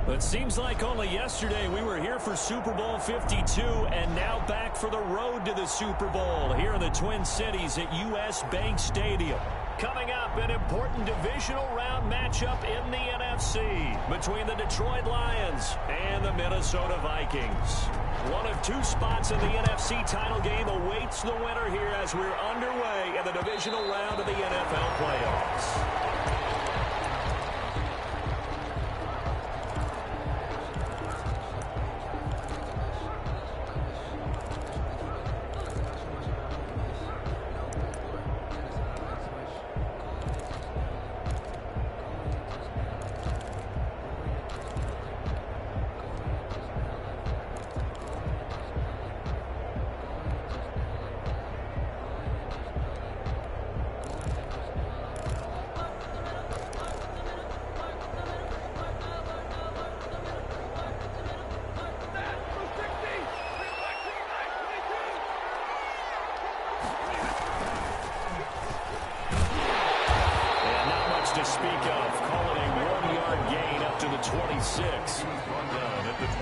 It seems like only yesterday we were here for Super Bowl 52 and now back for the road to the Super Bowl here in the Twin Cities at US Bank Stadium. Coming up, an important divisional round matchup in the NFC between the Detroit Lions and the Minnesota Vikings. One of two spots in the NFC title game awaits the winner here as we're underway in the divisional round of the NFL playoffs.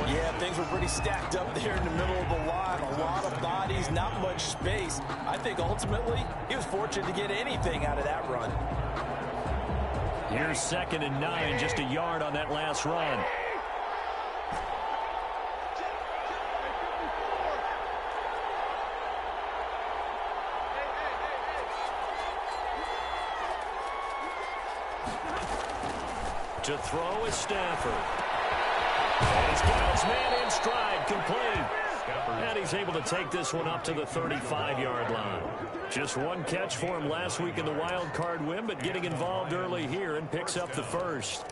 Yeah, things were pretty stacked up there in the middle of the line. A lot of bodies, not much space. I think ultimately he was fortunate to get anything out of that run. Here's 2nd and 9, just a yard on that last run. To throw is Stafford. And he's got his man in stride, complete. And he's able to take this one up to the 35-yard line. Just one catch for him last week in the wild card win, but getting involved early here and picks up the first.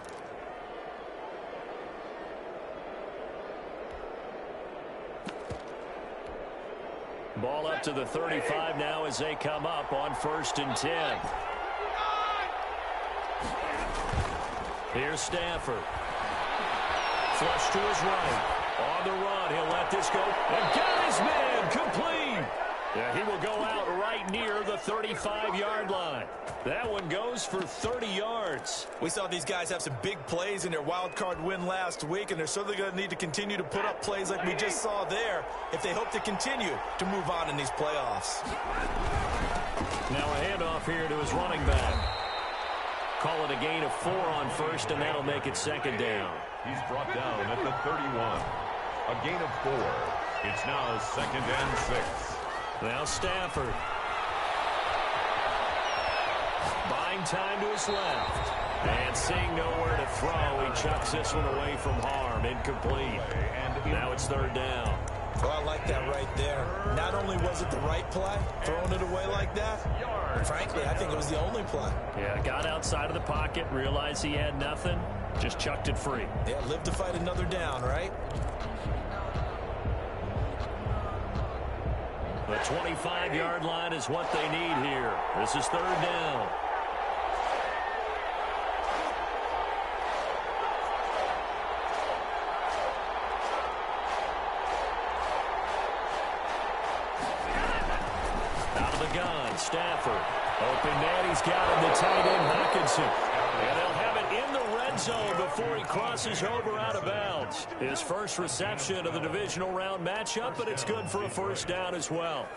Ball up to the 35 now as they come up on 1st and 10. Here's Stafford. Flush to his right. On the run, he'll let this go. And got his man complete. Yeah, he will go out right near the 35-yard line. That one goes for 30 yards. We saw these guys have some big plays in their wild card win last week, and they're certainly going to need to continue to put up plays like we just saw there if they hope to continue to move on in these playoffs. Now a handoff here to his running back. Call it a gain of 4 on 1st, and that'll make it 2nd down. He's brought down at the 31. A gain of 4. It's now 2nd and 6. Now Stafford. Buying time to his left. And seeing nowhere to throw, he chucks this one away from harm. Incomplete. And now it's 3rd down. Well, I like that right there. Not only was it the right play, throwing it away like that, but frankly, I think it was the only play. Yeah, got outside of the pocket, realized he had nothing, just chucked it free. Yeah, live to fight another down, right? The 25-yard line is what they need here. This is 3rd down. Stafford. Open man, he's got him, the tight end, Hockenson. And they'll have it in the red zone before he crosses over out of bounds. His first reception of the divisional round matchup, but it's good for a 1st down as well.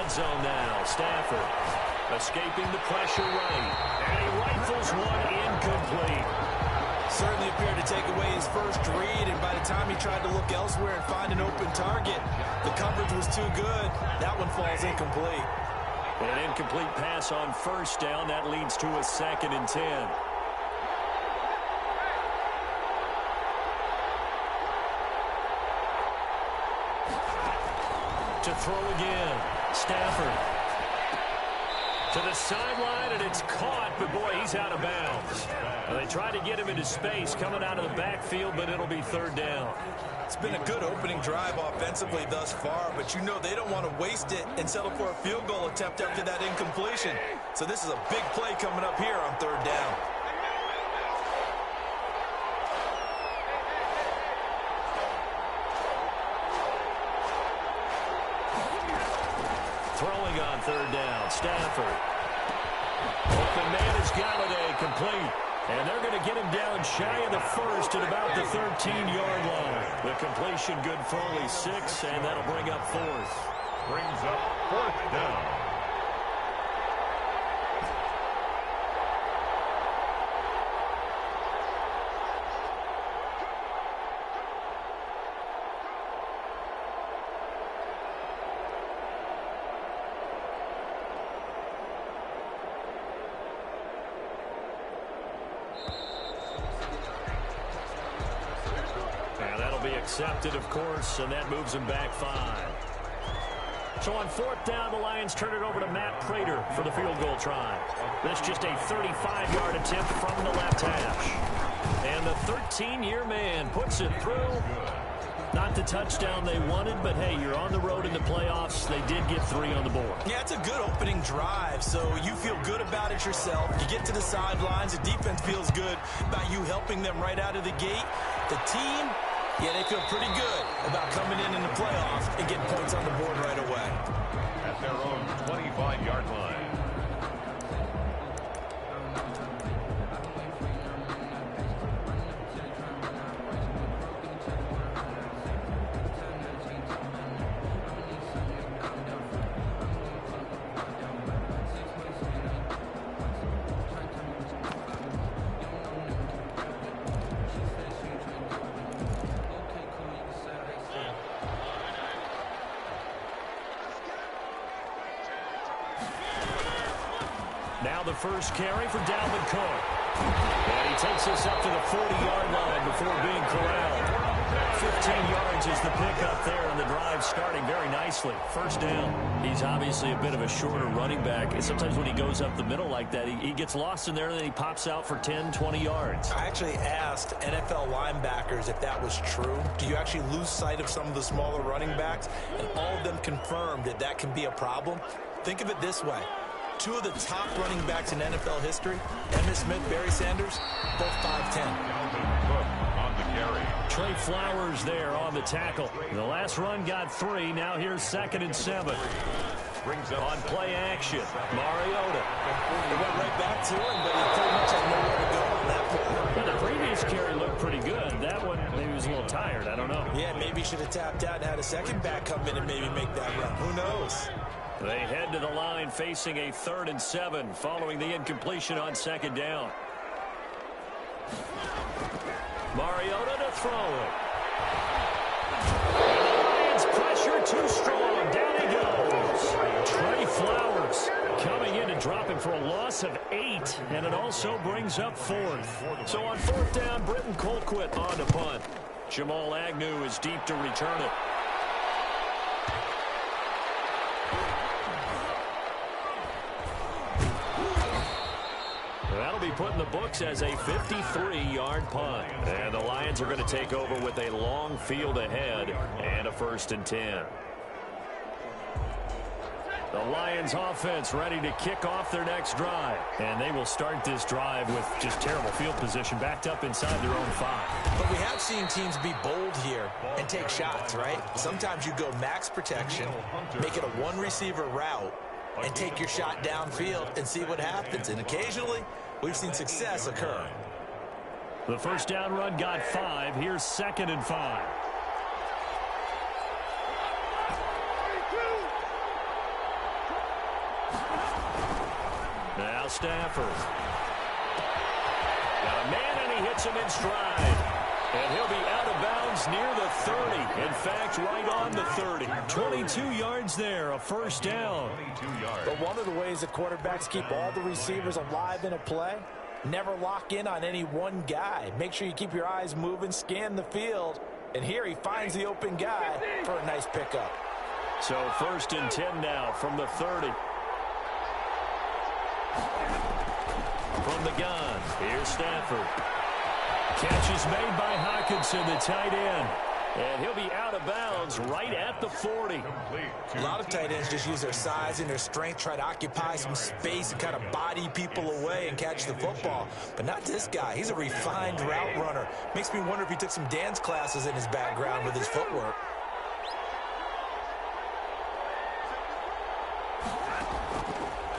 Zone now. Stafford escaping the pressure right. And he rifles one incomplete. Certainly appeared to take away his first read, and by the time he tried to look elsewhere and find an open target, the coverage was too good. That one falls incomplete. An incomplete pass on 1st down. That leads to a 2nd and 10. To throw again. Stafford to the sideline, and it's caught, but boy, he's out of bounds. Well, they tried to get him into space coming out of the backfield, but it'll be 3rd down. It's been a good opening drive offensively thus far, but you know they don't want to waste it and settle for a field goal attempt after that incompletion. So this is a big play coming up here on 3rd down. on third down. Stafford. Open man is Galladay, complete. And they're going to get him down shy of the first at about the 13-yard line. The completion good for only 6, and that'll bring up fourth. Brings up fourth down. Accepted, of course, and that moves him back 5. So on fourth down, the Lions turn it over to Matt Prater for the field goal try. This just a 35-yard attempt from the left hash. And the 13-year man puts it through. Not the touchdown they wanted, but hey, you're on the road in the playoffs. They did get 3 on the board. Yeah, it's a good opening drive, so you feel good about it yourself. You get to the sidelines, the defense feels good about you helping them right out of the gate. The team, yeah, they feel pretty good about coming in the playoffs and getting points on the board right away. At their own 25-yard line. Now the first carry for Dalvin Cook. And he takes us up to the 40-yard line before being corralled. 15 yards is the pickup there, and the drive starting very nicely. First down. He's obviously a bit of a shorter running back. And sometimes when he goes up the middle like that, he gets lost in there, and then he pops out for 10, 20 yards. I actually asked NFL linebackers if that was true. Do you actually lose sight of some of the smaller running backs? And all of them confirmed that that can be a problem. Think of it this way. 2 of the top running backs in NFL history, Emmitt Smith, Barry Sanders, both 5'10". Dalvin Cook on the carry. Trey Flowers there on the tackle. The last run got 3. Now here's 2nd and 7. Brings up On play action, Mariota. They went right back to him, but he pretty much had nowhere to go on that play. But the previous carry looked pretty good. That one, maybe he was a little tired. I don't know. Yeah, maybe he should have tapped out and had a second back come in and maybe make that run. Who knows? They head to the line facing a 3rd and 7 following the incompletion on 2nd down. Mariota to throw it. And the Lions pressure too strong. Down he goes. Trey Flowers coming in and dropping for a loss of 8, and it also brings up 4th. So on 4th down, Britton Colquitt on the punt. Jamal Agnew is deep to return it. That'll be put in the books as a 53-yard punt. And the Lions are going to take over with a long field ahead and a 1st and 10. The Lions offense ready to kick off their next drive. And they will start this drive with just terrible field position, backed up inside their own 5. But we have seen teams be bold here and take shots, right? Sometimes you go max protection, make it a one-receiver route, and take your shot downfield and see what happens. And occasionally, we've seen success occur. The first down run got 5. Here's 2nd and 5. Now Stafford. Got a man, and he hits him in stride. And he'll be out of bounds near the 30. In fact, right on the 30. 22 yards there, a first down. 22 yards. But one of the ways that quarterbacks keep all the receivers alive in a play, never lock in on any one guy. Make sure you keep your eyes moving, scan the field. And here he finds the open guy for a nice pickup. So 1st and 10 now from the 30. From the gun, here's Stafford. Catch is made by Hockenson, the tight end. And he'll be out of bounds right at the 40. A lot of tight ends just use their size and their strength, try to occupy some space and kind of body people away and catch the football. But not this guy. He's a refined route runner. Makes me wonder if he took some dance classes in his background with his footwork.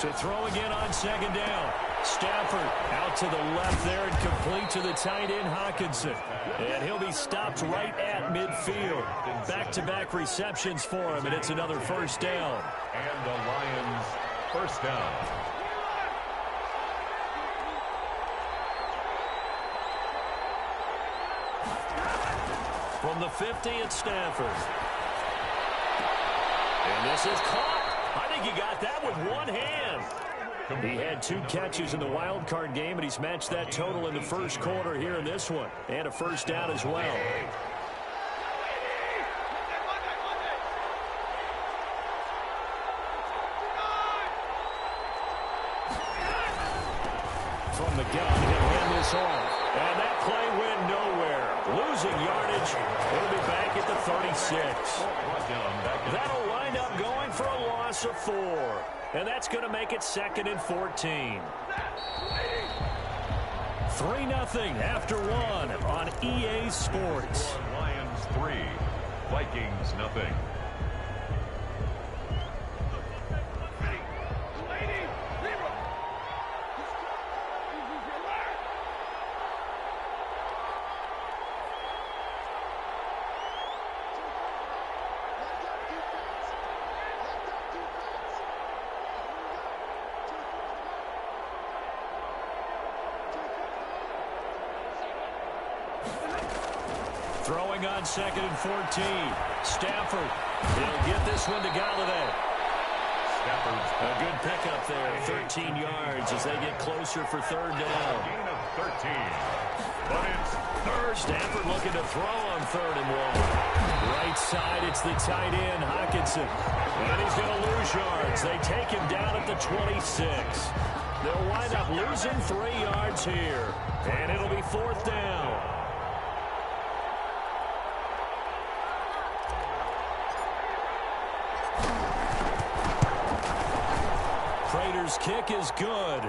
To throw again on second down. Stafford out to the left there and complete to the tight end, Hockenson. And he'll be stopped right at midfield. Back-to-back receptions for him, and it's another first down. And the Lions first down. From the 50, it's Stafford. And this is caught. I think he got that with one hand. He had 2 catches in the wild card game, and he's matched that total in the first quarter here in this one. And a first down as well. From the gun, he'll hand this off. And that play went nowhere. Losing yardage. He'll be back at the 36. That'll wind up going for a loss of 4. And that's going to make it 2nd and 14. 3-0 after 1 on EA Sports. Lions 3, Vikings 0. Throwing on 2nd and 14. Stafford. He'll get this one to Galladay. Stafford's a good pickup there. 13 yards as they get closer for 3rd down. Gain of 13. But it's third. Stafford looking to throw on 3rd and 1. Right side, it's the tight end, Hockenson. And he's going to lose yards. They take him down at the 26. They'll wind up losing 3 yards here. And it'll be 4th down. Prater's kick is good.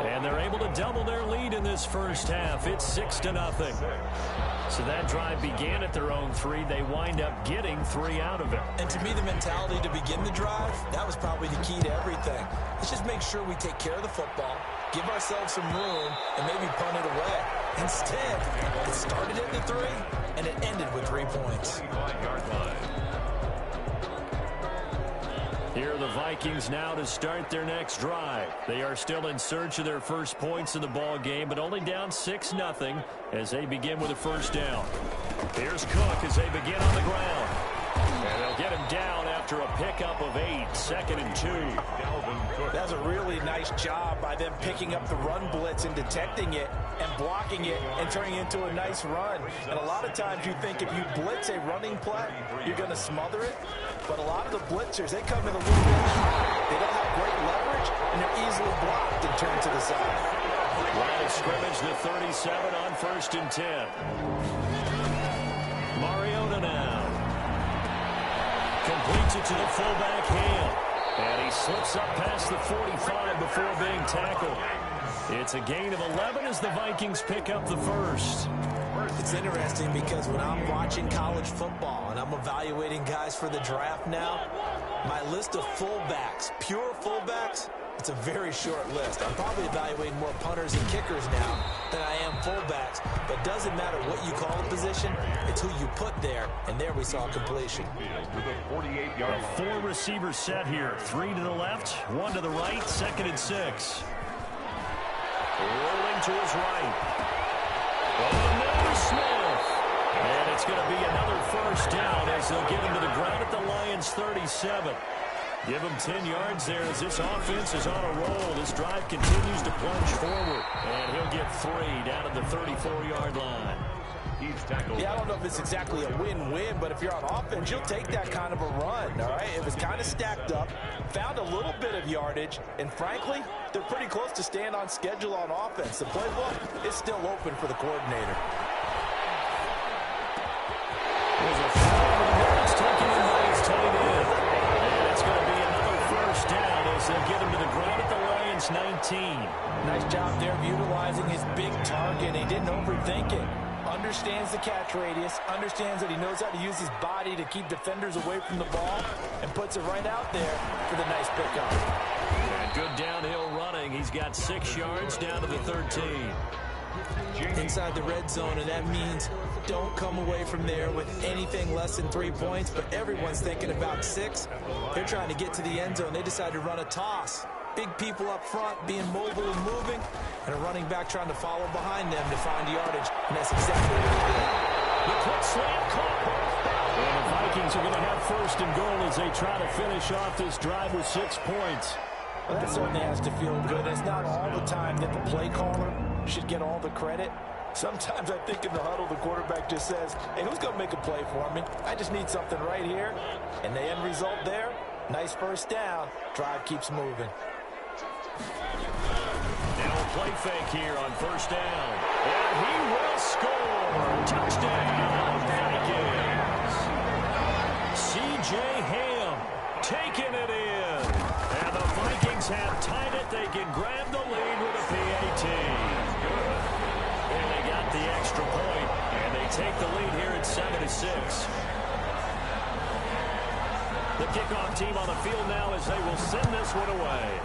And they're able to double their lead in this first half. It's 6-0. So that drive began at their own 3. They wind up getting 3 out of it. And to me, the mentality to begin the drive, that was probably the key to everything. Let's just make sure we take care of the football, give ourselves some room, and maybe punt it away. Instead, it started at the 3, and it ended with 3 points. Here are the Vikings now to start their next drive. They are still in search of their first points in the ball game, but only down 6-0 as they begin with a first down. Here's Cook as they begin on the ground. And they'll get him down after a pickup of 8, 2nd and 2. That's a really nice job by them picking up the run blitz and detecting it and blocking it and turning it into a nice run. And a lot of times you think if you blitz a running play, you're going to smother it. But a lot of the blitzers, they come in a little bit high. They don't have great leverage, and they're easily blocked and turned to the side. Line of scrimmage, the 37 on 1st and 10. Mariota now. Completes it to the fullback Ham. And he slips up past the 45 before being tackled. It's a gain of 11 as the Vikings pick up the first. It's interesting because when I'm watching college football and I'm evaluating guys for the draft now, my list of fullbacks, pure fullbacks, it's a very short list. I'm probably evaluating more punters and kickers now than I am fullbacks. But it doesn't matter what you call the position, it's who you put there. And there we saw completion. A 4-receiver set here. 3 to the left, 1 to the right, 2nd and 6. Rolling to his right. Smith. And it's going to be another first down as they'll get him to the ground at the Lions' 37. Give him 10 yards there as this offense is on a roll. This drive continues to plunge forward. And he'll get 3 down at the 34-yard line. He's tackled. Yeah, I don't know if it's exactly a win-win, but if you're on offense, you'll take that kind of a run, all right? It was kind of stacked up, found a little bit of yardage, and frankly, they're pretty close to staying on schedule on offense. The playbook is still open for the coordinator. There's a foul. It's taken in by his tight end. And it's going to be another first down as they'll get him to the ground at the Lions' 19. Nice job there of utilizing his big target. He didn't overthink it. Understands the catch radius, understands that he knows how to use his body to keep defenders away from the ball, and puts it right out there for the nice pickup. Good downhill running. He's got 6 yards down to the 13. Inside the red zone, and that means don't come away from there with anything less than 3 points, but everyone's thinking about 6. They're trying to get to the end zone. They decide to run a toss. Big people up front being mobile and moving, and a running back trying to follow behind them to find yardage, and that's exactly what they did. The quick slant caught. And the Vikings are going to have 1st and goal as they try to finish off this drive with 6 points. Well, that certainly has to feel good. It's not all the time that the play caller should get all the credit. Sometimes I think in the huddle, the quarterback just says, hey, who's going to make a play for me? I just need something right here. And the end result there, nice 1st down. Drive keeps moving. Now a play fake here on 1st down. And he will score. Touchdown, Vikings. C.J. Ham taking it in. And the Vikings have tied it. They can grab the lead with a PAT. And they got the extra point. And they take the lead here at 7-6. The kickoff team on the field now as they will send this one away.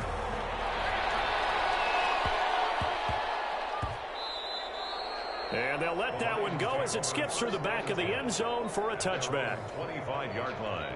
And they'll let that one go as it skips through the back of the end zone for a touchback. 25-yard line.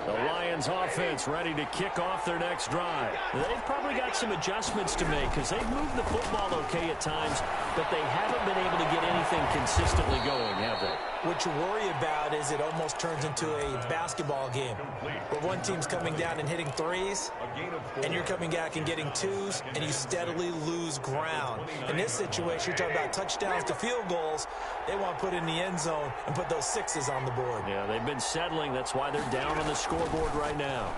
The Lions offense ready to kick off their next drive. They've probably got some adjustments to make because they've moved the football okay at times, but they haven't been able to get anything consistently going, have they? What you worry about is it almost turns into a basketball game where one team's coming down and hitting 3s, and you're coming back and getting 2s, and you steadily lose ground. In this situation, you're talking about touchdowns to field goals. They want to put in the end zone and put those 6s on the board. Yeah, they've been settling. That's why they're down on the scoreboard right now.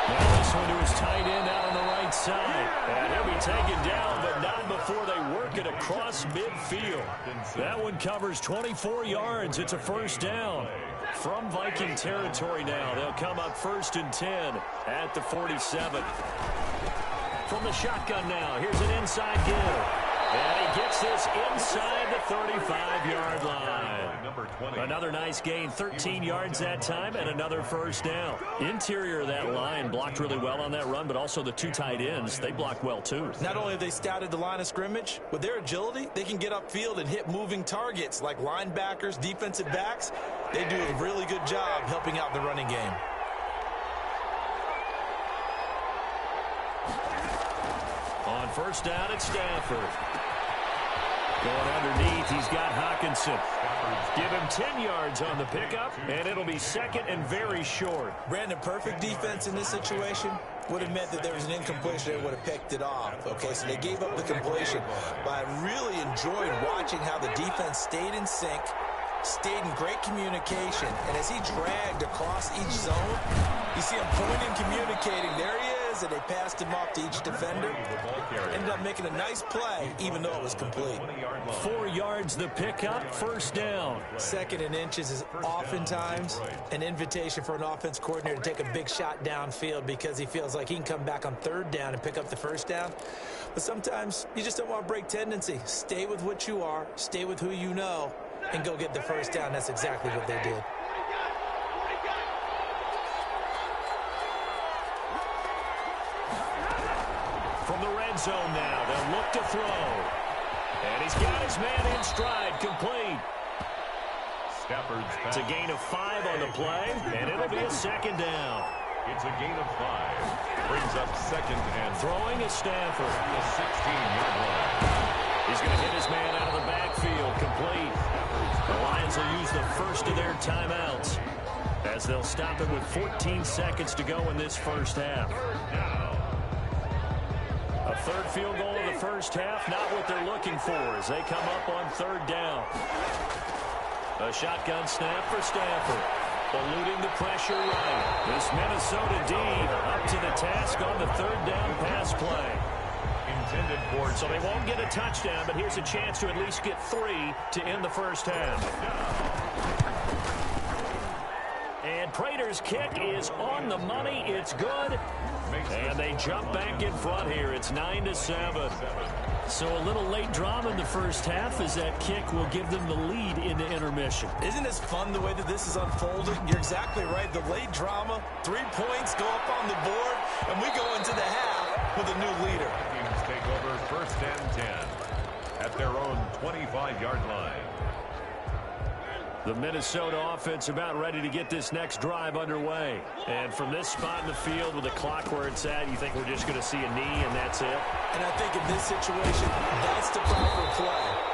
Now this one to his tight end out on the right side. And he'll be taken down, but not before they work it across midfield. That one covers 24 yards. It's a 1st down. From Viking territory now, they'll come up 1st and 10 at the 47. From the shotgun now, here's an inside give. And he gets this inside the 35-yard line. Another nice gain, 13 yards that time, and another 1st down. Interior of that line blocked really well on that run, but also the 2 tight ends, they blocked well too. Not only have they scouted the line of scrimmage, with their agility, they can get upfield and hit moving targets like linebackers, defensive backs. They do a really good job helping out the running game. On 1st down, it's Stafford. Going underneath, he's got Hockenson. Give him 10 yards on the pickup, and it'll be 2nd and very short. Brandon, perfect defense in this situation would have meant that there was an incompletion. They would have picked it off. Okay, so they gave up the completion. But I really enjoyed watching how the defense stayed in sync, stayed in great communication, and as he dragged across each zone, you see him pointing, communicating. There he is, and they passed him off to each defender. Ended up making a nice play, even though it was complete. 4 yards the pickup, 1st down. 2nd and inches is oftentimes an invitation for an offense coordinator to take a big shot downfield because he feels like he can come back on 3rd down and pick up the 1st down. But sometimes you just don't want to break tendency. Stay with what you are, stay with who you know, and go get the 1st down. That's exactly what they did. From the red zone now, they'll look to throw. And he's got his man in stride, complete. It's a gain of 5 on the play, and it'll be a 2nd down. It's a gain of 5. Brings up 2nd and throwing is Stafford. The 16-yard line. He's going to hit his man out of the backfield, complete. The Lions will use the 1st of their timeouts as they'll stop it with 14 seconds to go in this 1st half. A 3rd field goal of the 1st half, not what they're looking for as they come up on 3rd down. A shotgun snap for Stafford, eluding the pressure right. This Minnesota D up to the task on the 3rd down pass play. Intended for it, so they won't get a touchdown, but here's a chance to at least get 3 to end the 1st half. And Prater's Steelers' kick is on the money. It's good. And they jump back in front here. It's 9-7. So a little late drama in the first half as that kick will give them the lead into intermission. Isn't this fun the way that this is unfolding? You're exactly right. The late drama, 3 points go up on the board, and we go into the half with a new leader. Teams take over first and 10 at their own 25-yard line. The Minnesota offense about ready to get this next drive underway. And from this spot in the field with the clock where it's at, you think we're just going to see a knee and that's it? And I think in this situation, that's the proper play.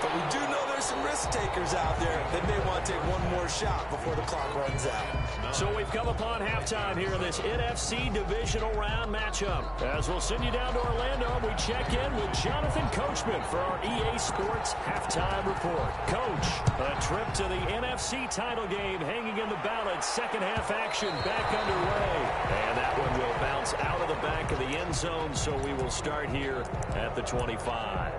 But we do know there's some risk takers out there that may want to take one more shot before the clock runs out. So we've come upon halftime here in this NFC divisional round matchup. As we'll send you down to Orlando, we check in with Jonathan Coachman for our EA Sports Halftime Report. Coach, a trip to the NFC title game hanging in the balance. Second half action back underway. And that one will bounce out of the back of the end zone, so we will start here at the 25.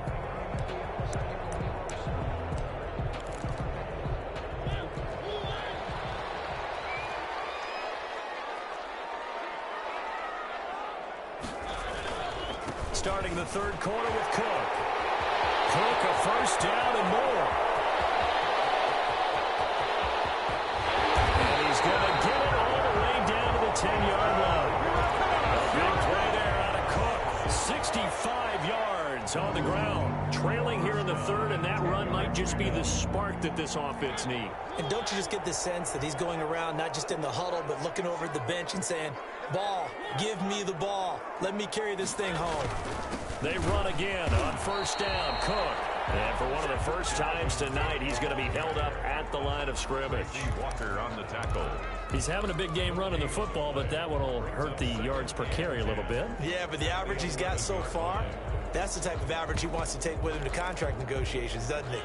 Starting the third quarter with Cook. Cook, a first down and more. And he's going to get it all the way down to the 10-yard line. A big play there out of Cook. 65 yards on the ground. Trailing here in the third, and that run might just be the spark that this offense needs. And don't you just get the sense that he's going around not just in the huddle, but looking over at the bench and saying, ball, give me the ball. Let me carry this thing home. They run again on first down. Cook. And for one of the first times tonight, he's going to be held up at the line of scrimmage. Walker on the tackle. He's having a big game running the football, but that one will hurt the yards per carry a little bit. Yeah, but the average he's got so far, that's the type of average he wants to take with him to contract negotiations, doesn't he?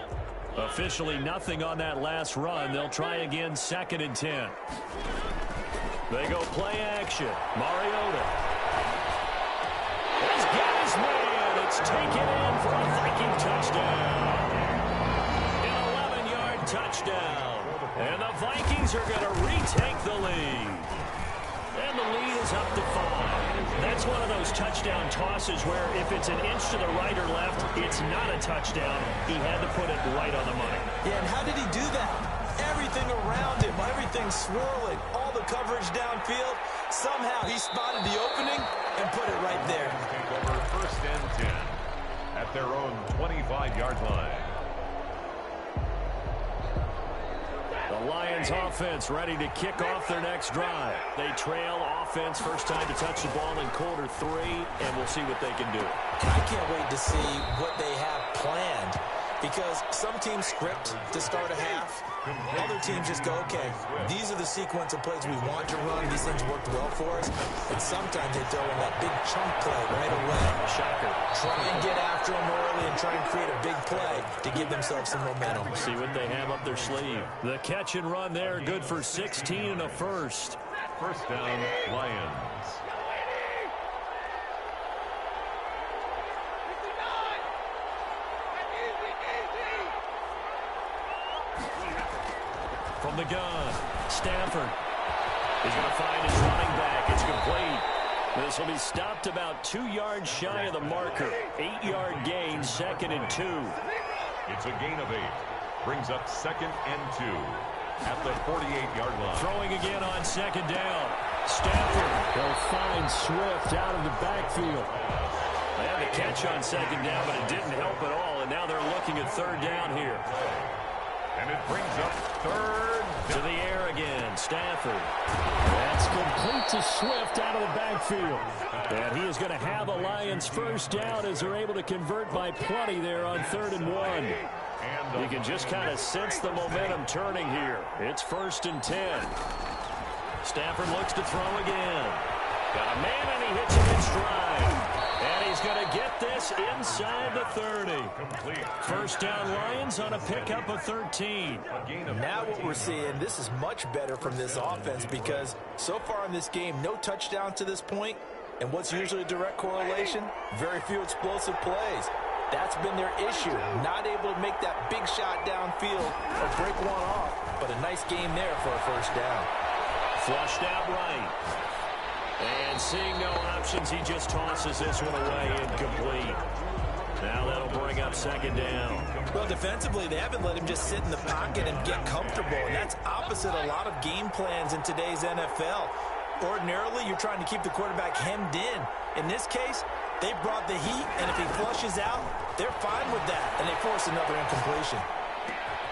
Officially nothing on that last run. They'll try again, 2nd and 10. They go play action. Mariota. He's got his man. It's taken in for a Viking touchdown. An 11-yard touchdown. And the Vikings are going to retake the lead. And the lead is up to 5. That's one of those touchdown tosses where if it's an inch to the right or left, it's not a touchdown. He had to put it right on the money. Yeah, and how did he do that? Everything around him, everything swirling, all the coverage downfield. Somehow he spotted the opening and put it right there. Take over first and 10 at their own 25-yard line. The Lions offense ready to kick off their next drive. They trail offense, first time to touch the ball in quarter 3, and we'll see what they can do. I can't wait to see what they have planned, because some teams script to start a half. Other teams just go, okay, these are the sequence of plays we want to run. These things worked well for us. And sometimes they throw in that big chunk play right away. Shocker. Try and get after them early and try and create a big play to give themselves some momentum. See what they have up their sleeve. The catch and run there, good for 16 and a first. First down, Lions. From the gun, Stafford. He's going to find his running back. It's complete. This will be stopped about 2 yards shy of the marker. 8-yard gain, 2nd and 2. It's a gain of 8. Brings up 2nd and 2 at the 48-yard line. Throwing again on 2nd down. Stafford will find Swift out of the backfield. They had the catch on 2nd down, but it didn't help at all. And now they're looking at 3rd down here. And it brings up 3rd to the air again. Stafford. That's complete to Swift out of the backfield. And he is going to have a Lions first down as they're able to convert by plenty there on 3rd and 1. You can just kind of sense the momentum turning here. It's 1st and 10. Stafford looks to throw again. Got a man and he hits him in stride. And he's going to get this inside the 30. complete. First down Lions on a pickup of 13. Now what we're seeing, this is much better from this offense because so far in this game, no touchdowns to this point. And what's usually a direct correlation? Very few explosive plays. That's been their issue. Not able to make that big shot downfield or break one off. But a nice game there for a first down. Flushed out right. And seeing no options, he just tosses this one away incomplete. Now that'll bring up second down. Well, defensively, they haven't let him just sit in the pocket and get comfortable, and that's opposite a lot of game plans in today's NFL. Ordinarily, you're trying to keep the quarterback hemmed in. In this case, they brought the heat, and if he flushes out, they're fine with that, and they force another incompletion.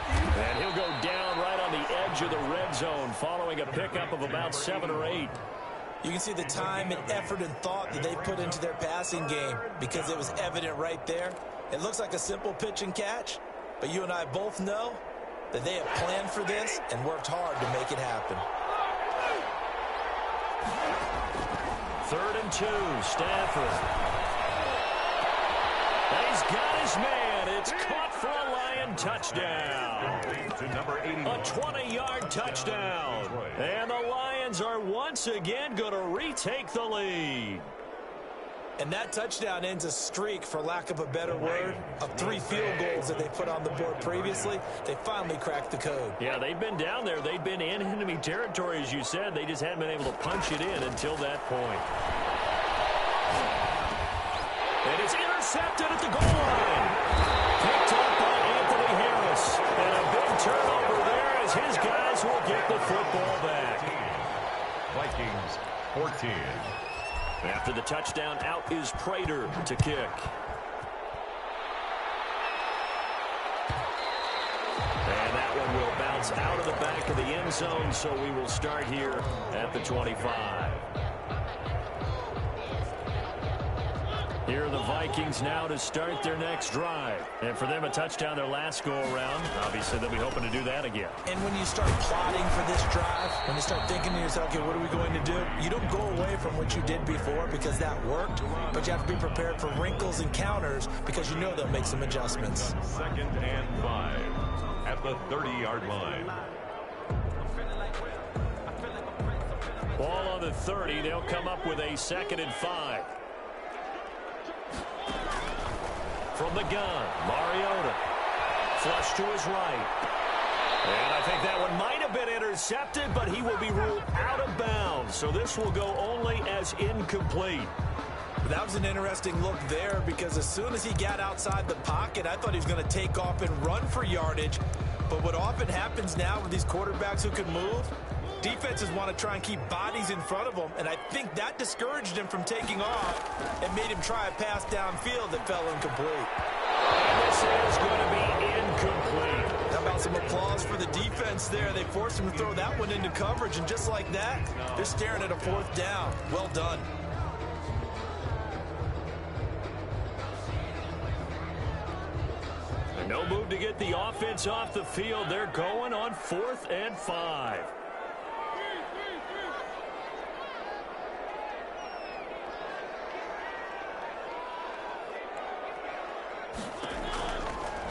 And he'll go down right on the edge of the red zone following a pickup of about 7 or 8. You can see the time and effort and thought that they put into their passing game because it was evident right there. It looks like a simple pitch and catch, but you and I both know that they have planned for this and worked hard to make it happen. 3rd and 2, Stafford. He's got his man. It's caught for a Lion touchdown. A 20-yard touchdown. And the Lions are once again going to retake the lead. And that touchdown ends a streak, for lack of a better word, of 3 field goals that they put on the board previously. They finally cracked the code. Yeah, they've been down there. They've been in enemy territory, as you said. They just hadn't been able to punch it in until that point. And it's intercepted at the goal line. Picked up by Anthony Harris. And a big turnover there as his guys will get the football back. Vikings 14. After the touchdown, out is Prater to kick. And that one will bounce out of the back of the end zone, so we will start here at the 25. Here are the Vikings now to start their next drive. And for them, a touchdown their last go-around. Obviously, they'll be hoping to do that again. And when you start plotting for this drive, when you start thinking to yourself, okay, what are we going to do? You don't go away from what you did before because that worked, but you have to be prepared for wrinkles and counters because you know they'll make some adjustments. 2nd and 5 at the 30-yard line. Ball on the 30. They'll come up with a 2nd and 5. From the gun, Mariota. Flush to his right. And I think that one might have been intercepted, but he will be ruled out of bounds. So this will go only as incomplete. That was an interesting look there because as soon as he got outside the pocket, I thought he was going to take off and run for yardage. But what often happens now with these quarterbacks who can move, defenses want to try and keep bodies in front of them, and I think that discouraged him from taking off and made him try a pass downfield that fell incomplete. And this is going to be incomplete. How about some applause for the defense there? They forced him to throw that one into coverage, and just like that, they're staring at a 4th down. Well done. And no move to get the offense off the field. They're going on 4th and 5.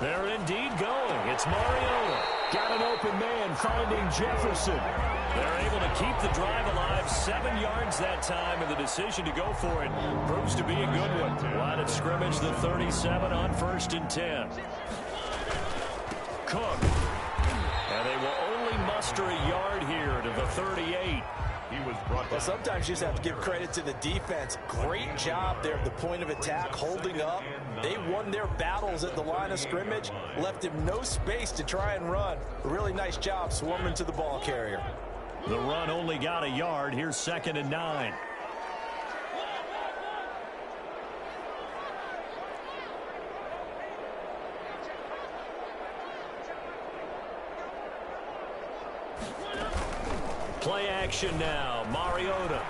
They're indeed going. It's Mariota. Got an open man finding Jefferson. They're able to keep the drive alive. 7 yards that time, and the decision to go for it proves to be a good one. Line of scrimmage, the 37 on 1st and 10. Cook. And they will only muster a yard here to the 38. He was brought down. Well, sometimes you just have to give credit to the defense. Great job there at the point of attack, holding up. They won their battles at the line of scrimmage, left him no space to try and run. A really nice job swarming to the ball carrier. The run only got a yard. Here's 2nd and 9. Play action now. Mariota.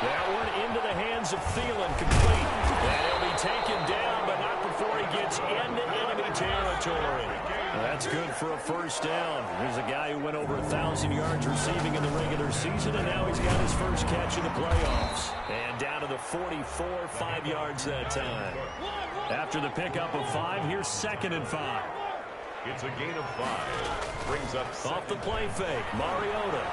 That one into the hands of Thielen, complete. And he'll be taken down, but not before he gets into enemy territory. That's good for a 1st down. Here's a guy who went over 1,000 yards receiving in the regular season, and now he's got his first catch in the playoffs. And down to the 44, 5 yards that time. After the pickup of 5, here's 2nd and 5. It's a gain of 5. Brings up off the play fake. Mariota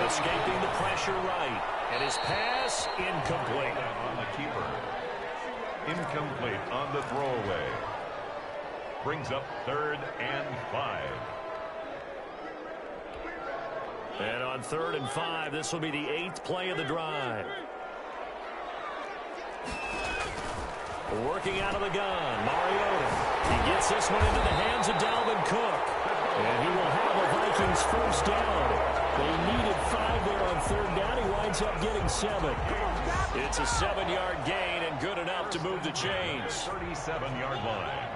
escaping the pressure right. And his pass incomplete. On the keeper. Incomplete on the throwaway. Brings up 3rd and 5. And on 3rd and 5, this will be the 8th play of the drive. Working out of the gun, Mariota. He gets this one into the hands of Dalvin Cook. And he will have a Vikings first down. They needed 5 there on 3rd down. He winds up getting 7. It's a 7-yard gain and good enough to move the chains. 37-yard line.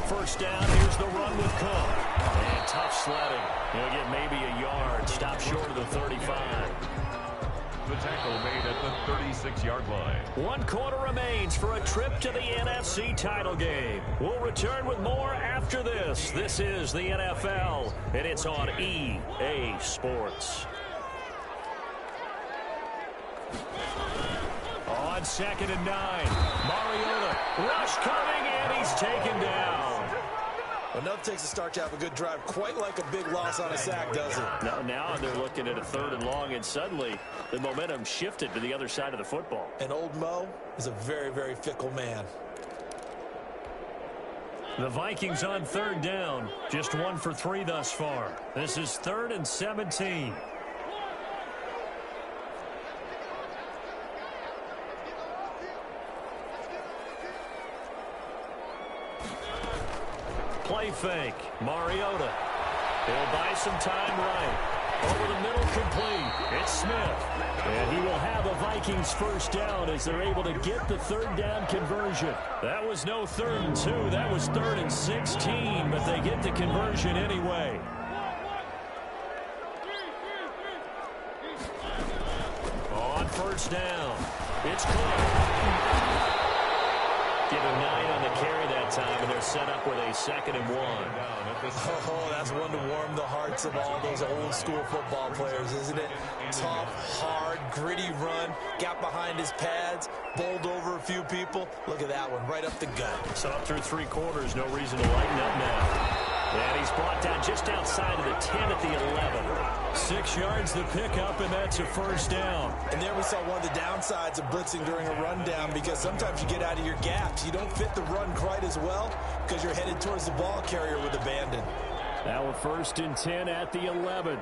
First down, here's the run with Cook. And tough sledding. He'll get maybe a yard. Stop short of the 35. The tackle made at the 36-yard line. 1 quarter remains for a trip to the NFC title game. We'll return with more after this. This is the NFL, and it's on EA Sports. On 2nd and 9, Mariota. Rush coming, and he's taken down. Enough takes a start to have a good drive, quite like a big loss on a sack, does it? Now they're looking at a 3rd and long, and suddenly the momentum shifted to the other side of the football. And old Mo is a very, very fickle man. The Vikings on 3rd down, just 1 for 3 thus far. This is 3rd and 17. Play fake. Mariota. He'll buy some time right. Over the middle, complete. It's Smith. And he will have a Vikings first down as they're able to get the 3rd down conversion. That was no 3rd and 2. That was 3rd and 16, but they get the conversion anyway. On 1st down, it's Clark. Get a 9 on the carry that time, and they're set up with a 2nd and 1. Oh, that's one to warm the hearts of all those old school football players, isn't it? Tough, hard, gritty run, got behind his pads, bowled over a few people. Look at that one, right up the gut. So up through 3 quarters, no reason to lighten up now. And he's brought down just outside of the 10 at the 11. 6 yards the pickup, and that's a first down. And there we saw one of the downsides of blitzing during a rundown, because sometimes you get out of your gaps. You don't fit the run quite as well because you're headed towards the ball carrier with abandon. Now a 1st and 10 at the 11.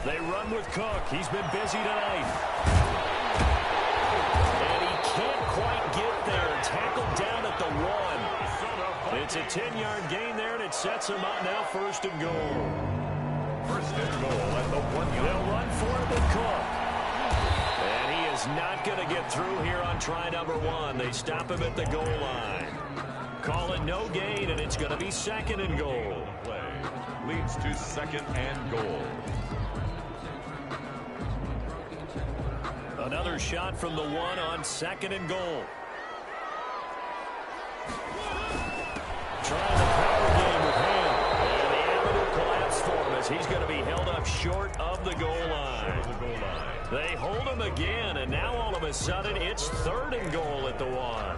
They run with Cook. He's been busy tonight. And he can't quite get there. Tackled down at the 1. It's a 10-yard gain there, and it sets him up now 1st and goal. 1st and goal at the 1-yard line. They'll run for it with Cook. And he is not going to get through here on try number 1. They stop him at the goal line. Call it no gain, and it's going to be 2nd and goal. Play leads to 2nd and goal. Another shot from the 1 on 2nd and goal. Trying the power game with him. And the avenue collapse for him as he's going to be held up short of the goal line. They hold him again, and now all of a sudden it's 3rd and goal at the 1.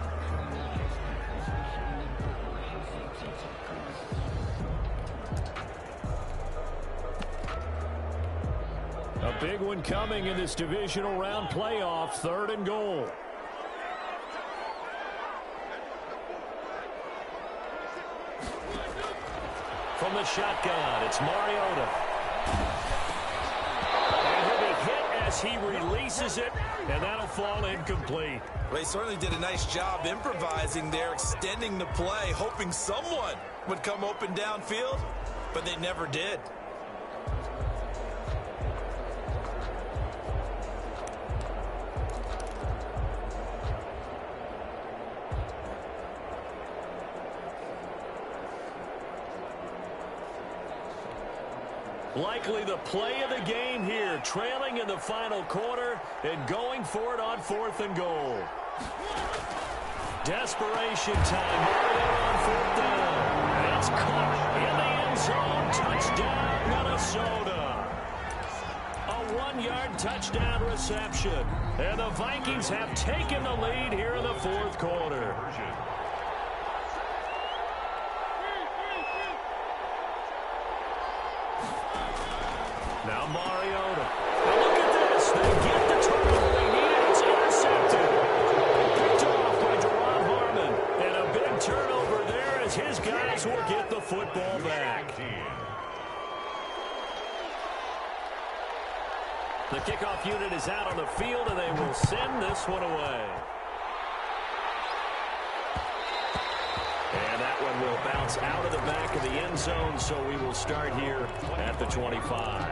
A big one coming in this divisional round playoff, 3rd and goal. From the shotgun, it's Mariota. And he'll be hit as he releases it, and that'll fall incomplete. Well, he certainly did a nice job improvising there, extending the play, hoping someone would come open downfield, but they never did. Likely the play of the game here, trailing in the final quarter and going for it on 4th and goal. Desperation time. Mariota on 4th down. It's caught in the end zone. Touchdown, Minnesota. A 1-yard touchdown reception. And the Vikings have taken the lead here in the 4th quarter. Now Mariota. And look at this. They get the turnover they need. It's intercepted. Picked off by Jerron Harmon. And a big turnover there as his guys will get the football back. The kickoff unit is out on the field, and they will send this one away. And that one will bounce out of the back of the end zone, so we will start here at the 25.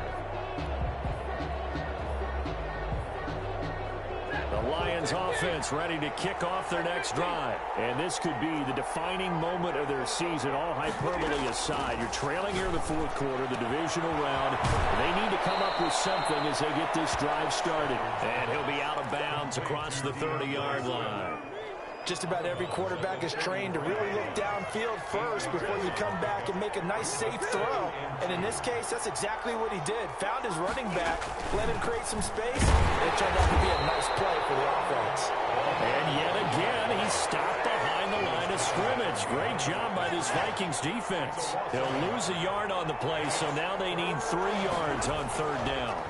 The Lions offense ready to kick off their next drive. And this could be the defining moment of their season, all hyperbole aside. You're trailing here in the fourth quarter, the divisional round. They need to come up with something as they get this drive started. And he'll be out of bounds across the 30-yard line. Just about every quarterback is trained to really look downfield first before you come back and make a nice, safe throw. And in this case, that's exactly what he did. Found his running back, let him create some space. It turned out to be a nice play for the offense. And yet again, he stopped behind the line of scrimmage. Great job by this Vikings defense. They'll lose a yard on the play, so now they need 3 yards on third down.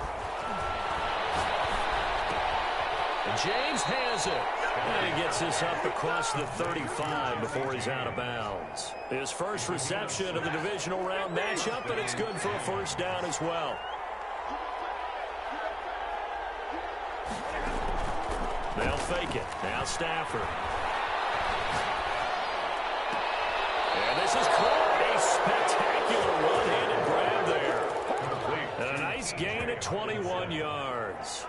And James has it. And he gets this up across the 35 before he's out of bounds. His first reception of the divisional round matchup, and it's good for a first down as well. They'll fake it. Now Stafford. And this is caught. A spectacular one-handed grab there. And a nice gain at 21 yards.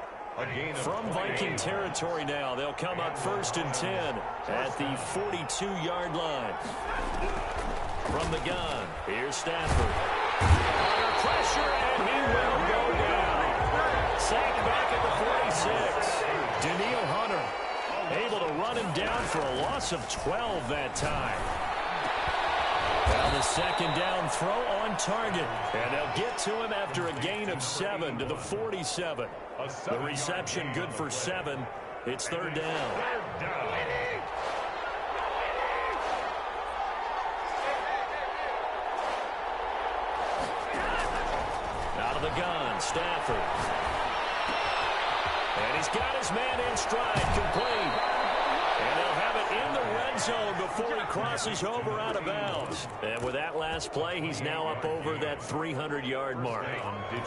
From Viking territory now, they'll come up 1st and 10 at the 42-yard line. From the gun, here's Stafford. Under pressure, and he will go down. Sacked back at the 46. Danielle Hunter able to run him down for a loss of 12 that time. Now the second down throw on target. And they'll get to him after a gain of 7 to the 47. The reception good for 7. It's third down. Out of the gun, Stafford. And he's got his man in stride, complete. And they'll have it in the red zone before he crosses over out of bounds. And with that last play, he's now up over that 300-yard mark.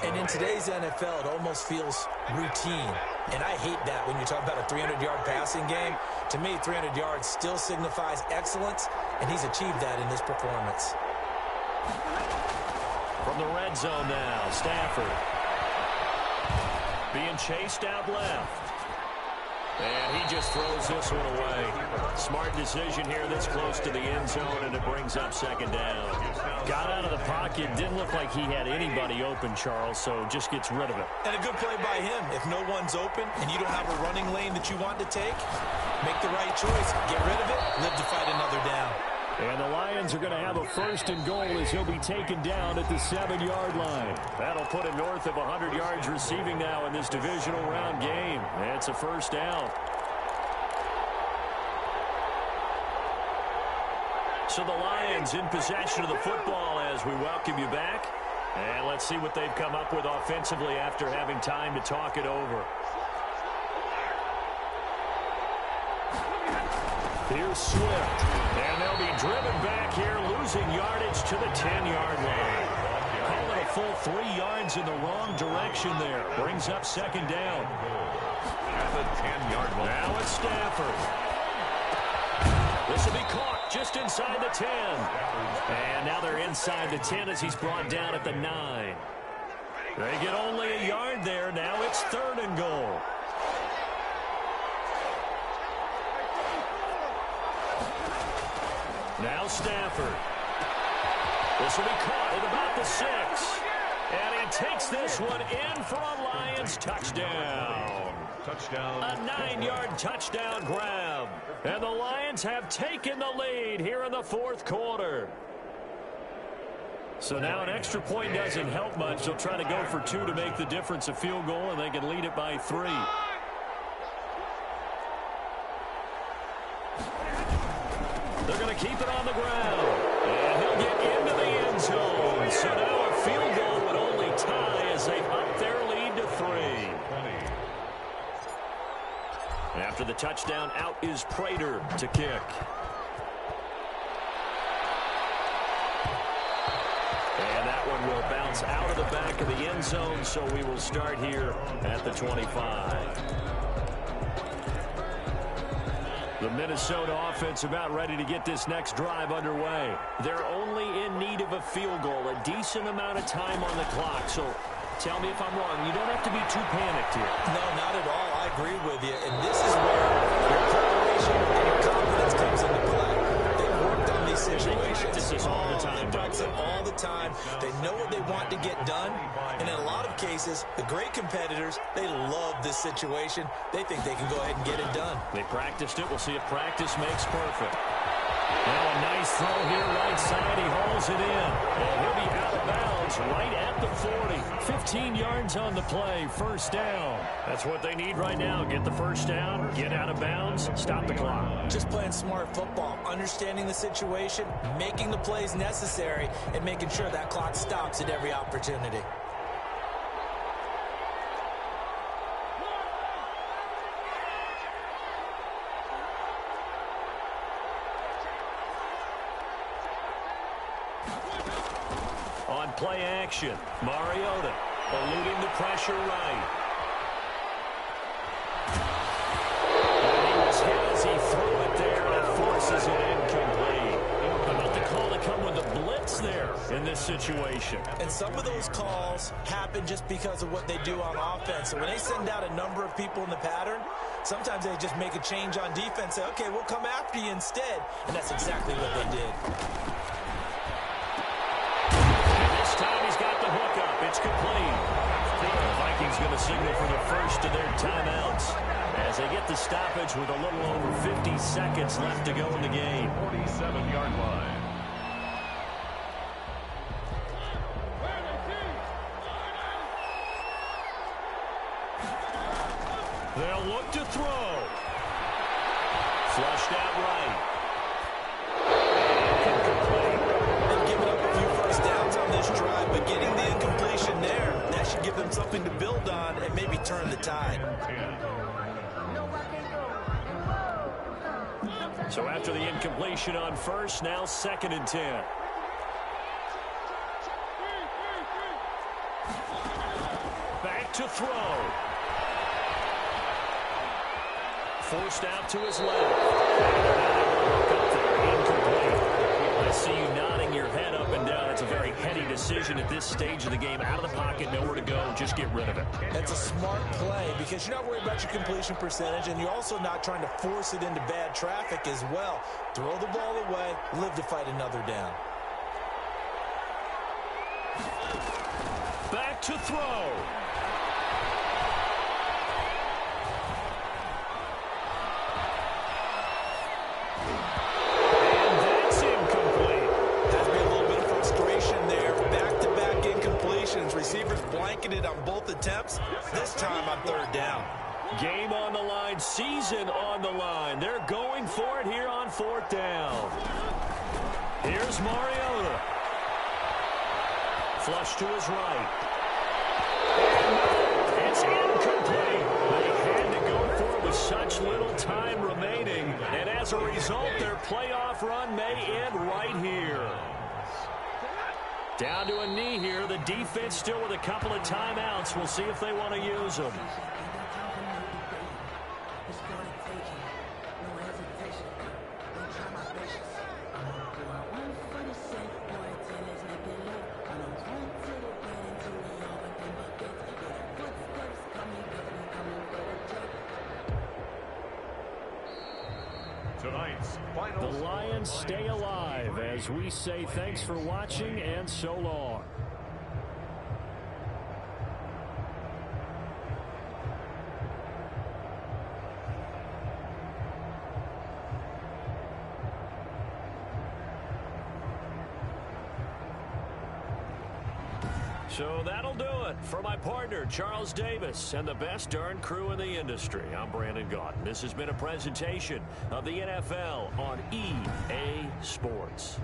And in today's NFL, it almost feels routine. And I hate that when you talk about a 300-yard passing game. To me, 300 yards still signifies excellence, and he's achieved that in this performance. From the red zone now, Stafford. Being chased out left. And he just throws this one away. Smart decision here this close to the end zone, and it brings up second down. Got out of the pocket. Didn't look like he had anybody open, Charles, so just gets rid of it. And a good play by him. If no one's open and you don't have a running lane that you want to take, make the right choice. Get rid of it. Live to fight another down. And the Lions are going to have a 1st and goal as he'll be taken down at the 7-yard line. That'll put him north of 100 yards receiving now in this divisional round game. It's a first down. So the Lions in possession of the football as we welcome you back. And let's see what they've come up with offensively after having time to talk it over. Here's Swift. And they'll be driven back here, losing yardage to the 10-yard line. Call it a full 3 yards in the wrong direction there. Brings up second down. At the 10-yard line. Now it's Stafford. This will be caught just inside the 10. And now they're inside the 10 as he's brought down at the 9. They get only a yard there. Now it's 3rd and goal. Now Stafford. This will be caught at about the 6. And he takes this one in for a Lions touchdown. Touchdown. A 9-yard touchdown grab. And the Lions have taken the lead here in the fourth quarter. So now an extra point doesn't help much. They'll try to go for 2 to make the difference a field goal, and they can lead it by 3. They're going to keep it on the ground. And he'll get into the end zone. So now a field goal would only tie as they've upped their lead to 3. After the touchdown, out is Prater to kick. that one will bounce out of the back of the end zone, so we will start here at the 25. The Minnesota offense about ready to get this next drive underway. They're only in need of a field goal, a decent amount of time on the clock. So tell me if I'm wrong. You don't have to be too panicked here. No, not at all. I agree with you. And this is where your preparation and your confidence comes into play. They've worked on these situations. They practice this all the time. They practice it all the time. They know what they want to get done. And in a lot of cases, the great competitors, they love this situation. They think they can go ahead and get it done. They practiced it. We'll see if practice makes perfect. Now a nice throw here right side. He hauls it in. And he'll be out of bounds right at the 40. 15 yards on the play. First down. That's what they need right now. Get the first down, get out of bounds, stop the clock. Just playing smart football, understanding the situation, making the plays necessary, and making sure that clock stops at every opportunity. On play action, Mariota eluding the pressure right. And he was hit as he threw it there, and it forces it incomplete. About the call to come with the blitz there in this situation. And some of those calls happen just because of what they do on offense. And when they send out a number of people in the pattern, sometimes they just make a change on defense, say, okay, we'll come after you instead. And that's exactly what they did. It's complete. The Vikings going to signal for the first of their timeouts as they get the stoppage with a little over 50 seconds left to go in the game. 47-yard line. They'll look to throw. Flushed out right. They've given up a few first downs on this drive, but getting the incompletion there, that should give them something to build on and maybe turn the tide. So after the incompletion on first, now 2nd and 10. Back to throw. Forced out to his left. Incomplete. I see you nodding your head up and down. It's a very heady decision at this stage of the game. Out of the pocket, nowhere to go. Just get rid of it. It's a smart play because you're not worried about your completion percentage, and you're also not trying to force it into bad traffic as well. Throw the ball away, live to fight another down. Back to throw. Receivers blanketed on both attempts, this time on 3rd down. Game on the line, season on the line. They're going for it here on 4th down. Here's Mariota. Flush to his right. It's incomplete. They had to go for it with such little time remaining. And as a result, their playoff run may end right here. Down to a knee here. The defense still with a couple of timeouts. We'll see if they want to use them. The Lions stay alive as we say thanks for watching and so long. So that'll do it for my partner, Charles Davis, and the best darn crew in the industry. I'm Brandon Gaudin. This has been a presentation of the NFL on EA Sports.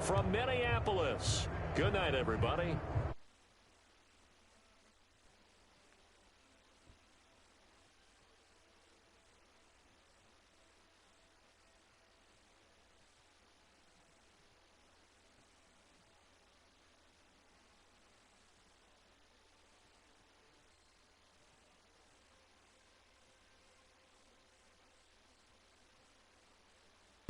From Minneapolis, good night, everybody.